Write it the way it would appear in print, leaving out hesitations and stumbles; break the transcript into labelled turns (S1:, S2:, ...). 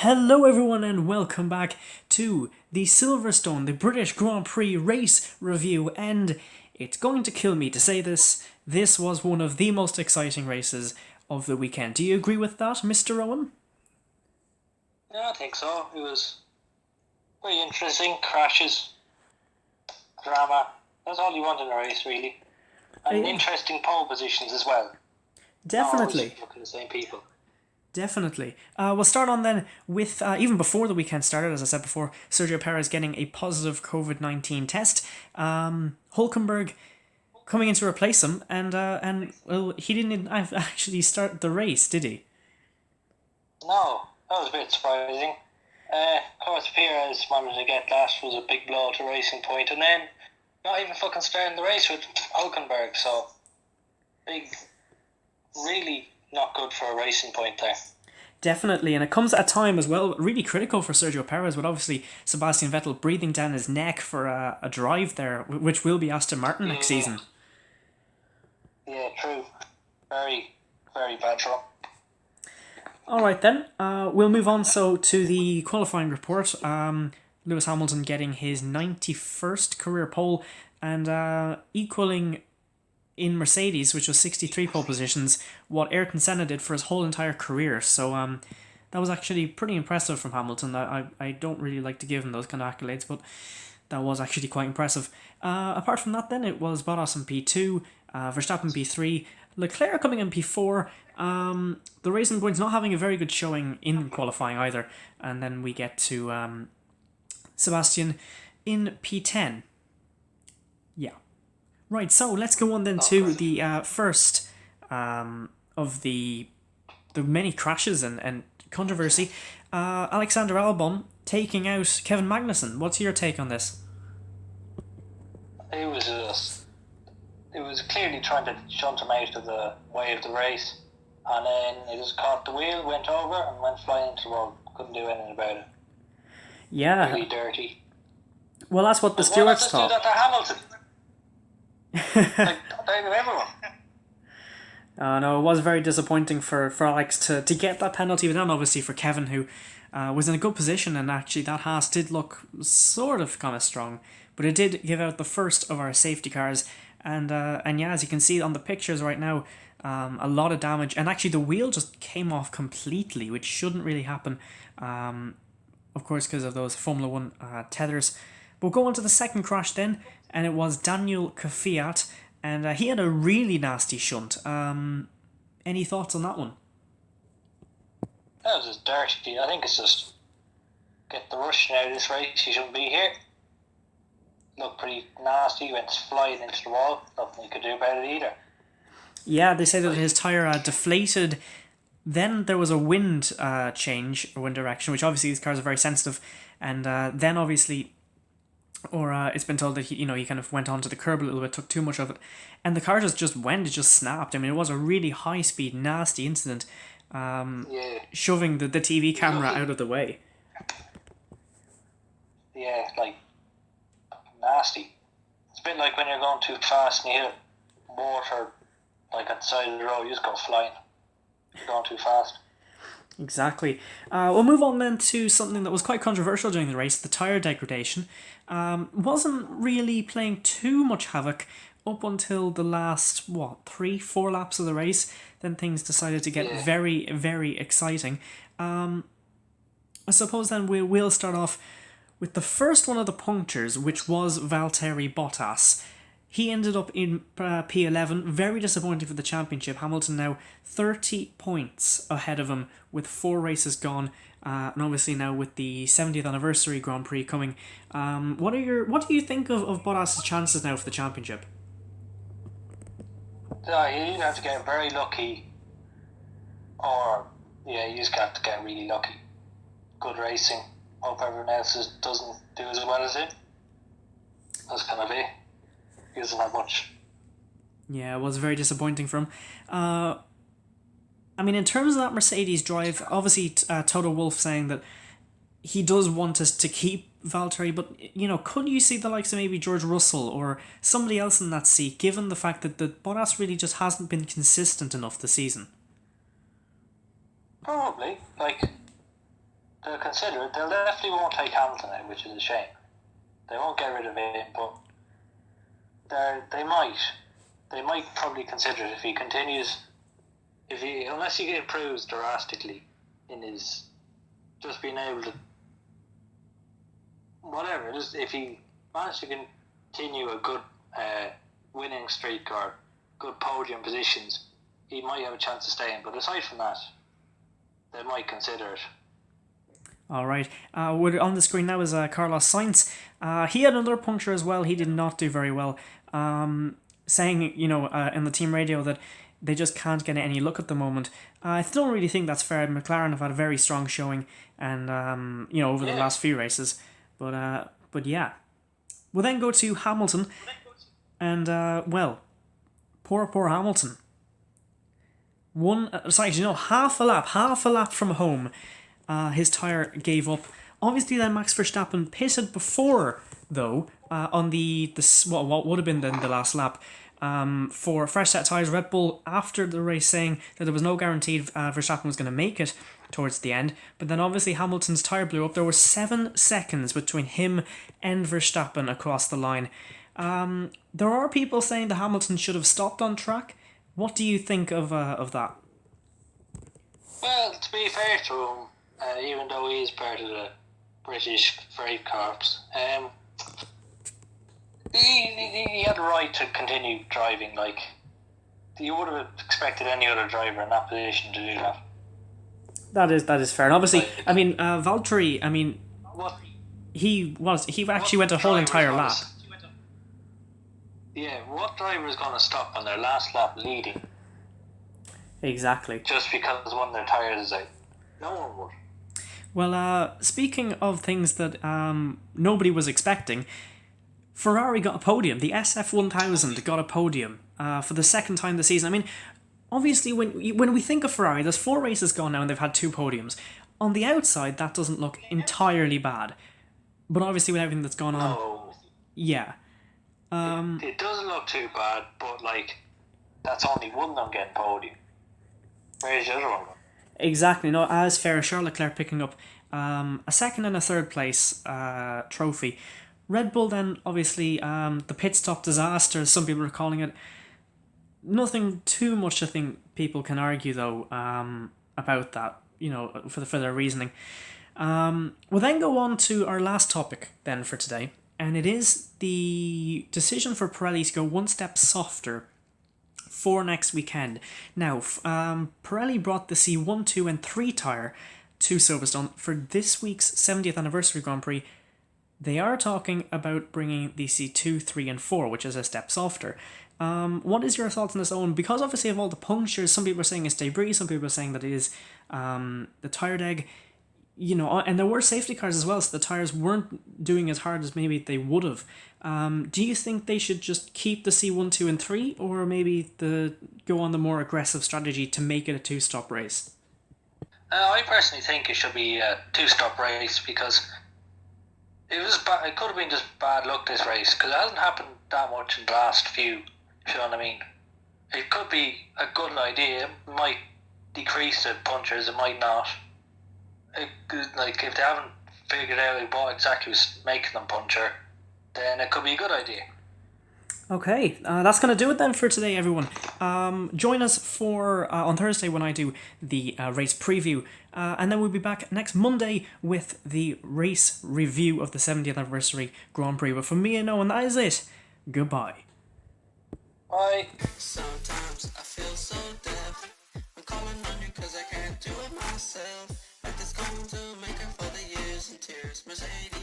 S1: Hello, everyone, and welcome back to the Silverstone, the British Grand Prix race review. And it's going to kill me to say this. This was one of the most exciting races of the weekend. Do you agree with that, Mr.eoghan?
S2: Yeah, I think so. It was very interesting. Crashes, drama. That's all you want in a race, really. And interesting pole positions as well. Not always
S1: Definitely.
S2: looking at the same people.
S1: Definitely. We'll start on then with, even before the weekend started, as I said before, Sergio Perez getting a positive COVID-19 test. Hulkenberg coming in to replace him, and well, he didn't actually start the race, did he?
S2: No, that was a bit surprising. Of course, Perez managed to get that was a big blow to Racing Point, and then not even fucking starting the race with Hulkenberg. So big, really not good for a Racing Point there.
S1: Definitely, and it comes at a time as well, really critical for Sergio Perez, with obviously Sebastian Vettel breathing down his neck for a drive there, which will be Aston Martin next season.
S2: Yeah, true. Very, very bad drop.
S1: All right then, we'll move on so to the qualifying report. Lewis Hamilton getting his 91st career pole and equaling in Mercedes, which was 63 pole positions, what Ayrton Senna did for his whole entire career. So that was actually pretty impressive from Hamilton. I don't really like to give him those kind of accolades, but that was actually quite impressive. Apart from that, then it was Bottas in P2, Verstappen P3, Leclerc coming in P4. The Racing Point's not having a very good showing in qualifying either, and then we get to Sebastian in P10. Yeah. Right, so let's go on then to the first of the many crashes and controversy. Alexander Albon taking out Kevin Magnussen. What's your take on this?
S2: It was clearly trying to shunt him out of the way of the race, and then it just caught the wheel, went over, and went flying into the wall. Couldn't do anything about it.
S1: Yeah.
S2: Really dirty.
S1: Well, that's what the
S2: Why not
S1: stewards
S2: just do
S1: thought.
S2: that to Hamilton? Like, out of everyone.
S1: No, it was very disappointing for Alex to get that penalty, but then obviously for Kevin, who was in a good position, and actually that Haas did look sort of kind of strong, but it did give out the first of our safety cars, and yeah, as you can see on the pictures right now, a lot of damage, and actually the wheel just came off completely, which shouldn't really happen, of course, because of those Formula One tethers. We'll go on to the second crash then, and it was Daniel Kvyat, and he had a really nasty shunt. Any thoughts on that one?
S2: That was just dirty. I think it's just get the rush out of this race. He shouldn't be here. Looked pretty nasty. Went flying into the wall. Nothing he could do about it either.
S1: Yeah, they say that his tyre deflated. Then there was a wind change, or wind direction, which obviously these cars are very sensitive. And then obviously, or it's been told that he kind of went onto the curb a little bit, took too much of it, and the car just went, it just snapped. I mean, it was a really high speed, nasty incident, shoving the TV camera out of the way.
S2: Yeah, like nasty. It's a bit like when you're going too fast and you hit water like at the side of the road, you just go flying. You're going too fast.
S1: Exactly. We'll move on then to something that was quite controversial during the race, the tyre degradation. Wasn't really playing too much havoc up until the last, 3-4 laps of the race. Then things decided to get very, very exciting. I suppose then we'll start off with the first one of the punctures, which was Valtteri Bottas. He ended up in P11, very disappointing for the championship. Hamilton now 30 points ahead of him with 4 races gone, and obviously now with the 70th anniversary Grand Prix coming. What do you think of Bottas' chances now for the championship?
S2: You have to get very lucky, or you just have to get really lucky. Good racing. Hope everyone else doesn't do as well as him. That's kind of it. He doesn't have much.
S1: Yeah, it was very disappointing for him. I mean, in terms of that Mercedes drive, obviously Toto Wolff saying that he does want us to keep Valtteri, but could you see the likes of maybe George Russell or somebody else in that seat, given the fact that the Bottas really just hasn't been consistent enough this season?
S2: Probably. Like, they'll consider it. They'll definitely won't take Hamilton out, which is a shame. They won't get rid of him, but they might. They might probably consider it if he continues. Unless he improves drastically in his just being able to whatever. Just if he manages to continue a good winning streak or good podium positions, he might have a chance of staying. But aside from that, they might consider it.
S1: All right. On the screen now is Carlos Sainz. He had another puncture as well. He did not do very well. Saying, in the team radio that they just can't get any look at the moment. I don't really think that's fair. McLaren have had a very strong showing, and over the last few races. But yeah, we'll then go to Hamilton, and poor Hamilton. Half a lap from home, his tyre gave up. Obviously, then Max Verstappen pitted before, though, on what would have been then the last lap. For fresh set tyres, Red Bull after the race saying that there was no guarantee Verstappen was going to make it towards the end, but then obviously Hamilton's tyre blew up. There were 7 seconds between him and Verstappen across the line. There are people saying that Hamilton should have stopped on track. What do you think of that?
S2: Well, to be fair to him, even though he is part of the British Freight Corps, he had the right to continue driving. Like, you would have expected any other driver in that position to do that. That
S1: is fair. And obviously, Valtteri, he actually went a whole entire lap.
S2: Yeah, what driver is going to stop on their last lap leading?
S1: Exactly.
S2: Just because one of their tyres is out. No one would.
S1: Well, speaking of things that nobody was expecting, Ferrari got a podium. The SF1000 got a podium for the second time this season. Obviously, when we think of Ferrari, there's 4 races gone now and they've had 2 podiums. On the outside, that doesn't look entirely bad. But obviously, with everything that's gone on... Yeah.
S2: It doesn't look too bad, but, that's only one of them getting podium. Where's the other one?
S1: Exactly. No, as fair as Charles Leclerc picking up a second and a third place trophy. Red Bull then, obviously, the pit stop disaster, as some people are calling it. Nothing too much I think people can argue, though, about that, for their reasoning. We'll then go on to our last topic then for today, and it is the decision for Pirelli to go one step softer for next weekend. Now, Pirelli brought the C1, 2 and 3 tyre to Silverstone for this week's 70th anniversary Grand Prix. They are talking about bringing the C2, 3 and 4, which is a step softer. What is your thoughts on this, Owen? Because obviously of all the punctures, some people are saying it's debris, some people are saying that it is the tyre deg, and there were safety cars as well, so the tyres weren't doing as hard as maybe they would have. Do you think they should just keep the C1, 2 and 3, or maybe go on the more aggressive strategy to make it a 2-stop race?
S2: I personally think it should be a 2-stop race because it could have been just bad luck this race because it hasn't happened that much in the last few. If you know what I mean? It could be a good idea. It might decrease the punctures. It might not. If they haven't figured out what exactly was making them puncture, then it could be a good idea.
S1: Okay, that's going to do it then for today, everyone. Join us for on Thursday when I do the race preview, and then we'll be back next Monday with the race review of the 70th anniversary Grand Prix. But from me and Owen, that is it. Goodbye.
S2: Bye.
S3: Sometimes I feel so deaf. I'm calling on you cause I can't do it myself. Like this going to make up for the years and tears. Mercedes.